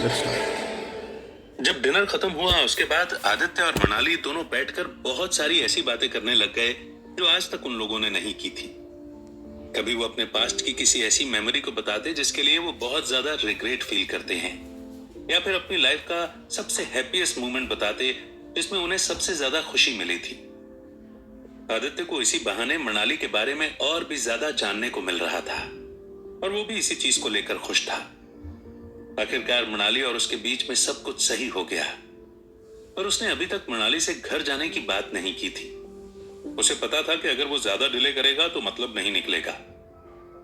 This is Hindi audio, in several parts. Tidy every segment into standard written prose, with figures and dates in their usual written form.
Let's start. जब डिनर खत्म हुआ उसके बाद आदित्य और मनाली दोनों बैठकर बहुत सारी ऐसी बातें करने लग गए जो आज तक उन लोगों ने नहीं की थी। कभी वो अपने पास्ट की किसी ऐसी मेमोरी को बताते जिसके लिए वो बहुत ज्यादा रिग्रेट फील करते हैं, या फिर अपनी लाइफ का सबसे हैप्पीएस्ट मोमेंट बताते जिसमें उन्हें सबसे ज्यादा खुशी मिली थी। आदित्य को इसी बहाने मनाली के बारे में और भी ज्यादा जानने को मिल रहा था और वो भी इसी चीज को लेकर खुश था। आखिरकार मनाली और उसके बीच में सब कुछ सही हो गया, पर उसने अभी तक मनाली से घर जाने की बात नहीं की थी। उसे पता था कि अगर वो ज्यादा डिले करेगा तो मतलब नहीं निकलेगा।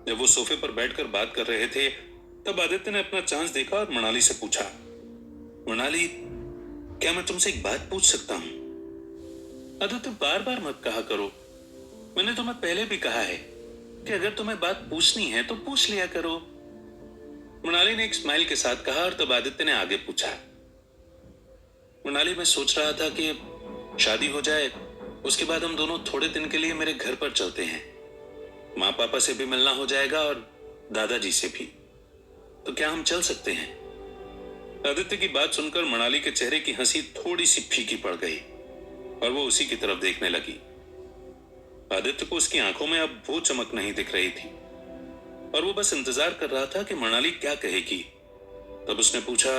जब वो सोफे पर बैठकर बात कर रहे थे तब आदित्य ने अपना चांस देखा और मनाली से पूछा, मनाली, क्या मैं तुमसे एक बात पूछ सकता हूं? आदित्य, बार बार मत कहा करो। मैंने तुम्हें पहले भी कहा है कि अगर तुम्हें बात पूछनी है तो पूछ लिया करो। मनाली ने एक स्माइल के साथ कहा और तब आदित्य ने आगे पूछा, मनाली, मैं सोच रहा था कि शादी हो जाए उसके बाद हम दोनों थोड़े दिन के लिए मेरे घर पर चलते हैं। माँ पापा से भी मिलना हो जाएगा और दादाजी से भी। तो क्या हम चल सकते हैं? आदित्य की बात सुनकर मनाली के चेहरे की हंसी थोड़ी सी फीकी पड़ गई और वो उसी की तरफ देखने लगी। आदित्य को उसकी आंखों में अब वो चमक नहीं दिख रही थी और वो बस इंतजार कर रहा था कि मनाली क्या कहेगी। तब उसने पूछा,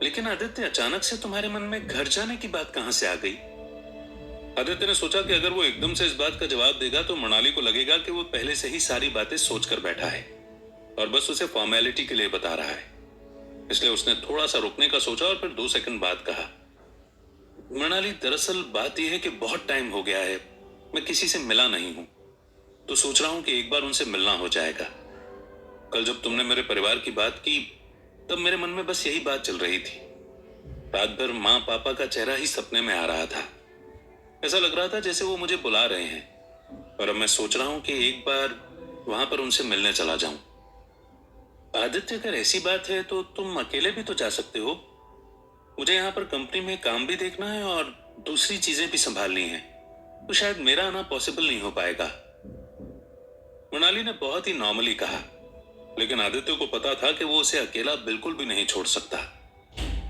लेकिन आदित्य, अचानक से तुम्हारे मन में घर जाने की बात कहां से आ गई? आदित्य ने सोचा कि अगर वो एकदम से इस बात का जवाब देगा तो मनाली को लगेगा कि वो पहले से ही सारी बातें सोचकर बैठा है और बस उसे फॉर्मेलिटी के लिए बता रहा है। इसलिए उसने थोड़ा सा रुकने का सोचा और फिर 2 सेकंड बाद कहा, मनाली, दरअसल बात यह है कि बहुत टाइम हो गया है, मैं किसी से मिला नहीं हूं, तो सोच रहा हूं कि एक बार उनसे मिलना हो जाएगा। कल जब तुमने मेरे परिवार की बात की तब मेरे मन में बस यही बात चल रही थी। रात भर माँ पापा का चेहरा ही सपने में आ रहा था। ऐसा लग रहा था जैसे वो मुझे बुला रहे हैं और अब मैं सोच रहा हूं कि एक बार वहां पर उनसे मिलने चला जाऊं। आदित्य, अगर ऐसी बात है तो तुम अकेले भी तो जा सकते हो। मुझे यहाँ पर कंपनी में काम भी देखना है और दूसरी चीजें भी संभालनी है, तो शायद मेरा आना पॉसिबल नहीं हो पाएगा। मनाली ने बहुत ही नॉर्मली कहा, लेकिन आदित्य को पता था कि वो उसे अकेला बिल्कुल भी नहीं छोड़ सकता।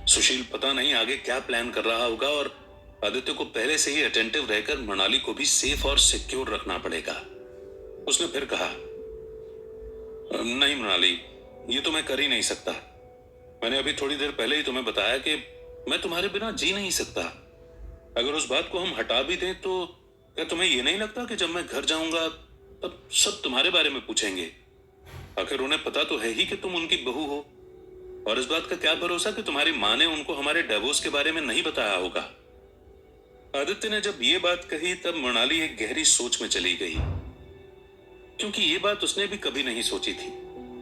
सुशील पता नहीं आगे क्या प्लान कर रहा होगा और आदित्य को पहले से ही अटेंटिव रहकर मनाली को भी सेफ और सिक्योर रखना पड़ेगा। उसने फिर कहा, नहीं मनाली, ये तो मैं कर ही नहीं सकता। मैंने अभी थोड़ी देर पहले ही तुम्हें बताया कि मैं तुम्हारे बिना जी नहीं सकता। अगर उस बात को हम हटा भी दें तो क्या तुम्हें ये नहीं लगता कि जब मैं घर जाऊंगा तब सब तुम्हारे बारे में पूछेंगे? आखिर उन्हें पता तो है ही कि तुम उनकी बहू हो, और इस बात का क्या भरोसा कि तुम्हारी माँ ने उनको हमारे डिवोर्स के बारे में नहीं बताया होगा। आदित्य ने जब ये बात कही तब मनाली एक गहरी सोच में चली गई, क्योंकि ये बात उसने भी कभी नहीं सोची थी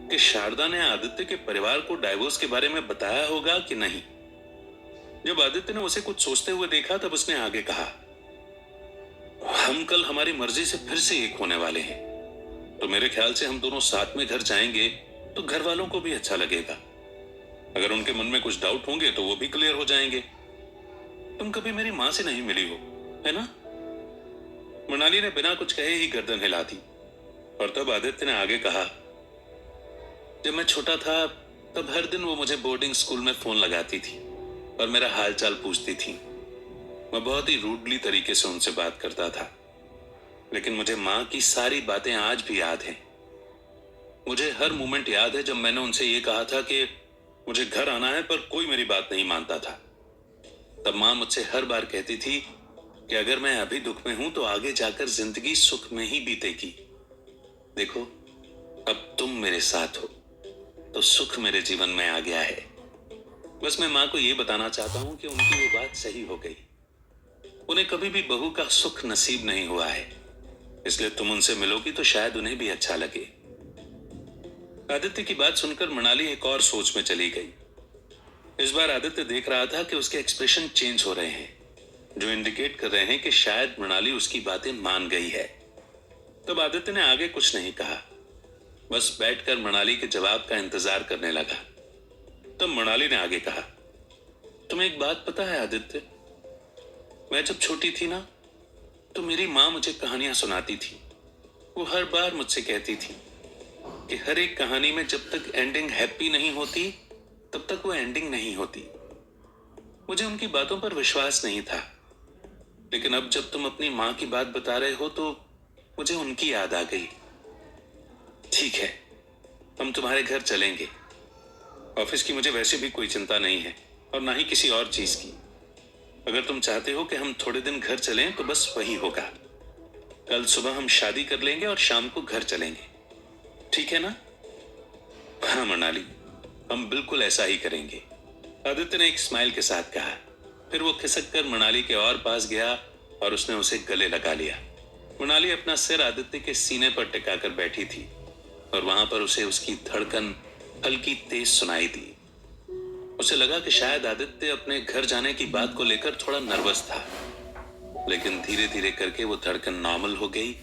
कि शारदा ने आदित्य के परिवार को डाइवोर्स के बारे में बताया होगा कि नहीं। जब आदित्य ने उसे कुछ सोचते हुए देखा तब उसने आगे कहा, हम कल हमारी मर्जी से फिर से एक होने वाले हैं, तो मेरे ख्याल से हम दोनों साथ में घर जाएंगे तो घर वालों को भी अच्छा लगेगा। अगर उनके मन में कुछ डाउट होंगे तो वो भी क्लियर हो जाएंगे। तुम कभी मेरी माँ से नहीं मिली हो, है ना? मनाली ने बिना कुछ कहे ही गर्दन हिला दी और तब आदित्य ने आगे कहा, जब मैं छोटा था तब हर दिन वो मुझे बोर्डिंग स्कूल में फोन लगाती थी और मेरा हालचाल पूछती थी। मैं बहुत ही रूडली तरीके से उनसे बात करता था, लेकिन मुझे माँ की सारी बातें आज भी याद हैं। मुझे हर मोमेंट याद है जब मैंने उनसे ये कहा था कि मुझे घर आना है, पर कोई मेरी बात नहीं मानता था। तब माँ मुझसे हर बार कहती थी कि अगर मैं अभी दुख में हूं तो आगे जाकर जिंदगी सुख में ही बीतेगी। देखो, अब तुम मेरे साथ हो तो सुख मेरे जीवन में आ गया है। बस मैं माँ को ये बताना चाहता हूँ कि उनकी वो बात सही हो गई। उन्हें कभी भी बहू का सुख नसीब नहीं हुआ है, इसलिए तुम उनसे मिलोगी तो शायद उन्हें भी अच्छा लगे। आदित्य की बात सुनकर मनाली एक और सोच में चली गई। इस बार आदित्य देख रहा था कि उसके एक्सप्रेशन चेंज हो रहे हैं, जो इंडिकेट कर रहे हैं कि शायद मनाली उसकी बातें मान गई है। तब आदित्य ने आगे कुछ नहीं कहा, बस बैठकर मनाली के जवाब का इंतजार करने लगा। तब मनाली ने आगे कहा, तुम्हें एक बात पता है आदित्य, मैं जब छोटी थी ना तो मेरी माँ मुझे कहानियां सुनाती थी। वो हर बार मुझसे कहती थी कि हर एक कहानी में जब तक एंडिंग हैप्पी नहीं होती तब तक वो एंडिंग नहीं होती। मुझे उनकी बातों पर विश्वास नहीं था, लेकिन अब जब तुम अपनी माँ की बात बता रहे हो तो मुझे उनकी याद आ गई। ठीक है, हम तुम्हारे घर चलेंगे। ऑफिस की मुझे वैसे भी कोई चिंता नहीं है और ना ही किसी और चीज की। अगर तुम चाहते हो कि हम थोड़े दिन घर चलें तो बस वही होगा। कल सुबह हम शादी कर लेंगे और शाम को घर चलेंगे, ठीक है ना? हाँ मनाली, हम बिल्कुल ऐसा ही करेंगे, आदित्य ने एक स्माइल के साथ कहा। फिर वो खिसक कर मनाली के और पास गया और उसने उसे गले लगा लिया। मनाली अपना सिर आदित्य के सीने पर टिकाकर बैठी थी और वहां पर उसे उसकी धड़कन हल्की तेज सुनाई दी। उसे लगा कि शायद आदित्य अपने घर जाने की बात को लेकर थोड़ा नर्वस था, लेकिन धीरे धीरे करके वो धड़कन नॉर्मल हो गई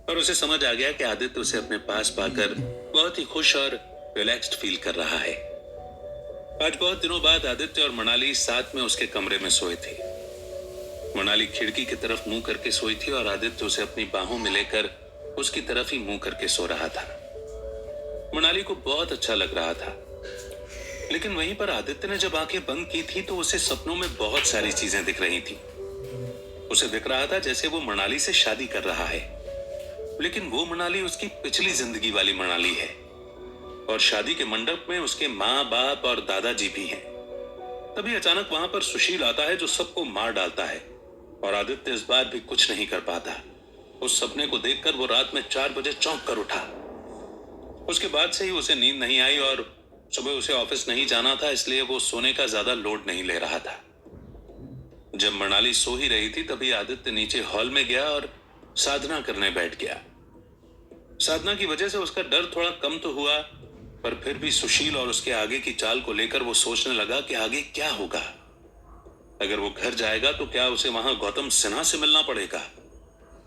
और उसे समझ आ गया कि आदित्य उसे अपने पास पाकर बहुत ही खुश और रिलैक्स्ड फील कर रहा है। आज बहुत दिनों बाद आदित्य और मनाली साथ में उसके कमरे में सोए थे। मनाली खिड़की की तरफ मुंह करके सोई थी और आदित्य उसे अपनी बाहों में लेकर उसकी तरफ ही मुंह करके सो रहा था। मनाली को बहुत अच्छा लग रहा था, लेकिन वहीं पर आदित्य ने जब आंखें बंद की थी तो उसे सपनों में बहुत सारी चीजें दिख रही थी। उसे दिख रहा था जैसे वो मनाली से शादी कर रहा है, लेकिन वो मनाली उसकी पिछली जिंदगी वाली मनाली है और शादी के मंडप में उसके माँ बाप और दादाजी भी हैं। तभी अचानक वहां पर सुशील आता है जो सबको मार डालता है और आदित्य इस बार भी कुछ नहीं कर पाता। उस सपने को देखकर वो रात में 4 बजे चौंक कर उठा। उसके बाद से ही उसे नींद नहीं आई और सुबह उसे ऑफिस नहीं जाना था, इसलिए वो सोने का ज्यादा लोड नहीं ले रहा था। जब मनाली सो ही रही थी तभी आदित्य नीचे हॉल में गया और साधना करने बैठ गया। साधना की वजह से उसका डर थोड़ा कम तो हुआ, पर फिर भी सुशील और उसके आगे की चाल को लेकर वो सोचने लगा कि आगे क्या होगा। अगर वो घर जाएगा तो क्या उसे वहां गौतम सिन्हा से मिलना पड़ेगा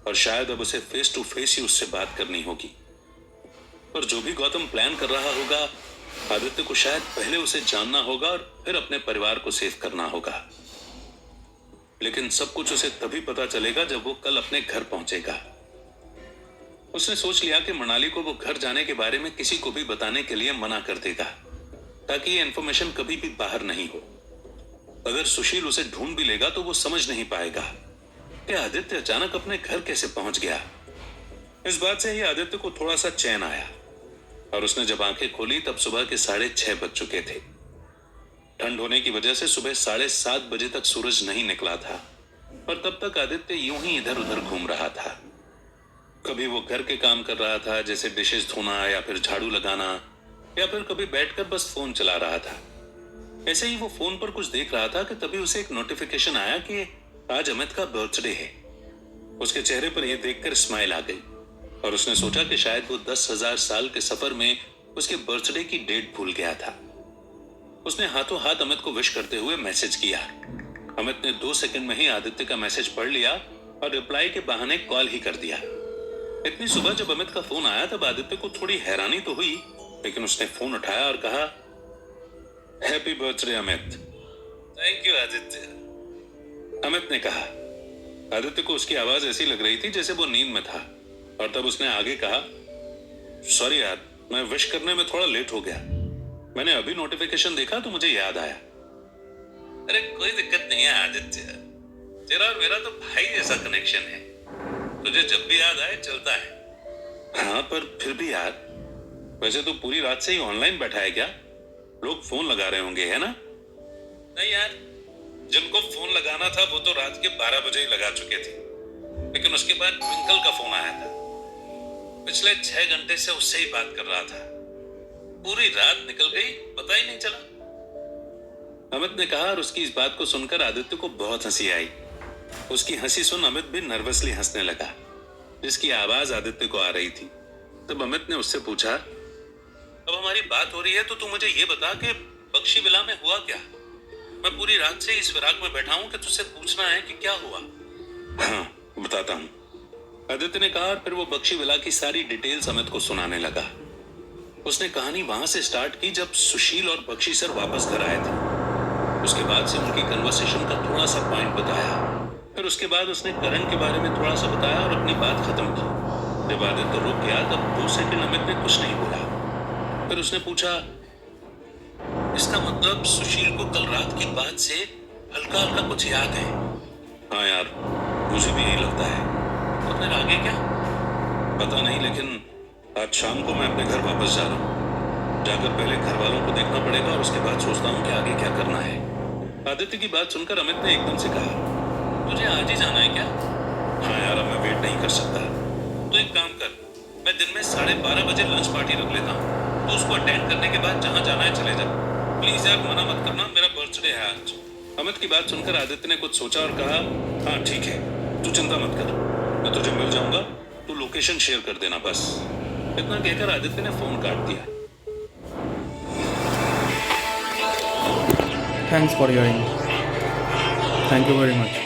और शायद अब उसे फेस टू फेस ही उससे बात करनी होगी। पर जो भी गौतम प्लान कर रहा होगा, आदित्य को शायद पहले उसे जानना होगा और फिर अपने परिवार को सेव करना होगा। लेकिन सब कुछ उसे तभी पता चलेगा जब वो कल अपने घर पहुंचेगा। उसने सोच लिया कि मनाली को वो घर जाने के बारे में किसी को भी बताने के लिए मना कर देगा, ताकि ये इन्फॉर्मेशन कभी भी बाहर नहीं हो। अगर सुशील उसे ढूंढ भी लेगा तो वो समझ नहीं पाएगा कि आदित्य अचानक अपने घर कैसे पहुंच गया। इस बात से ही आदित्य को थोड़ा सा चैन आया और उसने जब आंखें खोली तब सुबह के 6:30 बज चुके थे। ठंड होने की वजह से सुबह 7:30 बजे तक सूरज नहीं निकला था और तब तक आदित्य यूं ही इधर उधर घूम रहा था। कभी वो घर के काम कर रहा था, जैसे डिशेस धोना या फिर झाड़ू लगाना, या फिर कभी बैठकर बस फोन चला रहा था। ऐसे ही वो फोन पर कुछ देख रहा था कि तभी उसे एक नोटिफिकेशन आया कि आज अमित का बर्थडे है। उसके चेहरे पर यह देखकर स्माइल आ गई और उसने सोचा कि शायद वो 10,000 साल के सफर में उसके बर्थडे की डेट भूल गया था। उसने हाथों हाथ अमित को विश करते हुए मैसेज किया। अमित ने 2 सेकंड में ही आदित्य का मैसेज पढ़ लिया और रिप्लाई के बहाने कॉल ही कर दिया। इतनी सुबह जब अमित का फोन आया तब आदित्य को थोड़ी हैरानी तो हुई, लेकिन उसने फोन उठाया और कहा, happy birthday Amit. Thank you Aditya, Amit ने कहा। आदित्य को उसकी आवाज ऐसी लग रही थी जैसे वो नींद में था और तब उसने आगे कहा, सॉरी यार, मैं विश करने में थोड़ा लेट हो गया। मैंने अभी नोटिफिकेशन देखा तो मुझे याद आया। अरे कोई दिक्कत नहीं है आदित्य, तेरा और मेरा तो भाई जैसा कनेक्शन है, तुझे जब भी याद आए चलता है। हाँ पर फिर भी यार, वैसे तो पूरी रात से ही ऑनलाइन बैठा है क्या? लोग फोन लगा रहे होंगे, है ना? नहीं यार, जिनको फोन लगाना था वो तो रात के 12 बजे ही लगा चुके थे, लेकिन उसके बाद ट्विंकल का फोन आया था। पिछले 6 घंटे से उससे ही बात कर रहा था। पूरी रात निकल गई, पता ही नहीं चला, अमित ने कहा। और उसकी इस बात को सुनकर आदित्य को बहुत हंसी आई। उसकी हंसी सुन अमित भी नर्वसली हंसने लगा, जिसकी आवाज आदित्य को आ रही थी। तब अमित ने उससे पूछा, अब हमारी बात हो रही है तो तू मुझे ये बता कि बख्शी विला में हुआ क्या? मैं पूरी रात से इस फिराक में बैठा हूं कि तुझसे पूछना है कि क्या हुआ। हाँ बताता हूं, आदित्य ने कहा। और फिर वो बख्शी विला की सारी डिटेल्स अमित को सुनाने लगा। उसने कहानी वहां से स्टार्ट की जब सुशील और बख्शी सर वापस घर आए थे। उसके बाद से उनकी कन्वर्सेशन का थोड़ा सा पॉइंट बताया। फिर उसके बाद उसने करण के बारे में थोड़ा सा बताया और अपनी बात खत्म की। जब आदित्य रुक गया तब 2 सेकंड अमित ने कुछ नहीं बोला। फिर उसने पूछा, इसका मतलब सुशील को कल रात की बात से हल्का हल्का कुछ याद है। हाँ यार, मुझे भी यही लगता है। और फिर आगे क्या? पता नहीं, लेकिन आज शाम को मैं अपने घर वापस जा रहा हूँ। जाकर पहले घर वालों को देखना पड़ेगा और उसके बाद सोचता हूँ कि आगे क्या करना है। आदित्य की बात सुनकर अमित ने एकदम से कहा, तुझे आज ही जाना है क्या? हाँ यार, अब मैं वेट नहीं कर सकता। तो एक काम कर, मैं दिन में 12:30 बजे लंच पार्टी रख लेता हूँ, तो उसको अटेंड करने के बाद जहाँ जाना है चले जा। प्लीज यार, मना मत करना, मेरा बर्थडे है आज। अमित की बात सुनकर आदित्य ने कुछ सोचा और कहा, हाँ ठीक है, तू चिंता मत कर, मैं तुझे मिल जाऊंगा, तू लोकेशन शेयर कर देना बस। इतना कहकर आदित्य ने फोन काट दिया। Thanks for hearing. Thank you very much.